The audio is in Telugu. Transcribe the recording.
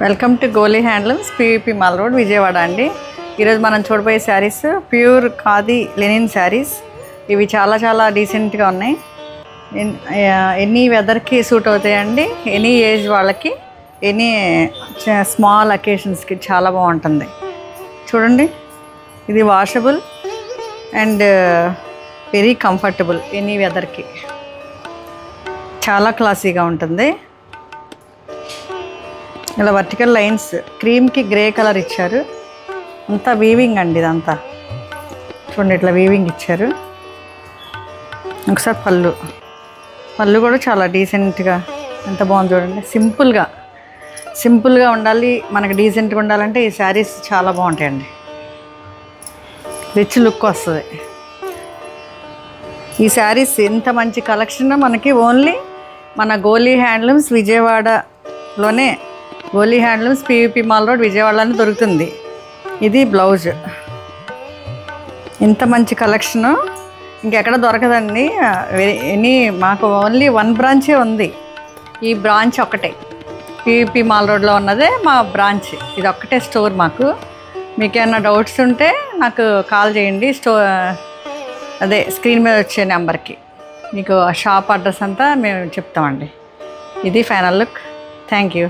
Welcome to Goli handlooms PVP mall road Vijayawada అండి. ఈరోజు మనం చూడబోయే శారీస్ ప్యూర్ ఖాదీ లెనిన్ శారీస్. ఇవి చాలా చాలా డీసెంట్గా ఉన్నాయి. ఎనీ వెదర్కి సూట్ అవుతాయండి. ఎనీ ఏజ్ వాళ్ళకి, ఎనీ స్మాల్ అకేషన్స్కి చాలా బాగుంటుంది. చూడండి, ఇది washable and very comfortable. Any వెదర్కి చాలా క్లాసీగా ఉంటుంది. ఇలా వర్టికల్ లైన్స్, క్రీమ్కి గ్రే కలర్ ఇచ్చారు. అంతా వీవింగ్ అండి. ఇదంతా చూడండి, ఇట్లా వీవింగ్ ఇచ్చారు. ఒకసారి పళ్ళు కూడా చాలా డీసెంట్గా, ఎంత బాగుంది చూడండి. సింపుల్గా ఉండాలి, మనకి డీసెంట్గా ఉండాలంటే ఈ శారీస్ చాలా బాగుంటాయండి. రిచ్ లుక్ వస్తుంది. ఈ శారీస్ ఇంత మంచి కలెక్షన్ మనకి ఓన్లీ మన గోలీ హ్యాండ్లూమ్స్ విజయవాడలోనే, గోలీ హ్యాండ్లూమ్స్ పీవీపీ మాల్ రోడ్ విజయవాడలోనే దొరుకుతుంది. ఇది బ్లౌజ్. ఇంత మంచి కలెక్షను ఇంకెక్కడ దొరకదండి. మాకు ఓన్లీ వన్ బ్రాంచే ఉంది. ఈ బ్రాంచ్ ఒక్కటే, పీవీపీ మాల్ రోడ్లో ఉన్నదే మా బ్రాంచ్. ఇది ఒక్కటే స్టోర్ మాకు. మీకు ఏమైనా డౌట్స్ ఉంటే నాకు కాల్ చేయండి. అదే స్క్రీన్ మీద వచ్చే నెంబర్కి మీకు ఆ షాప్ అడ్రస్ అంతా మేము చెప్తామండి. ఇది ఫైనల్ లుక్. Thank you.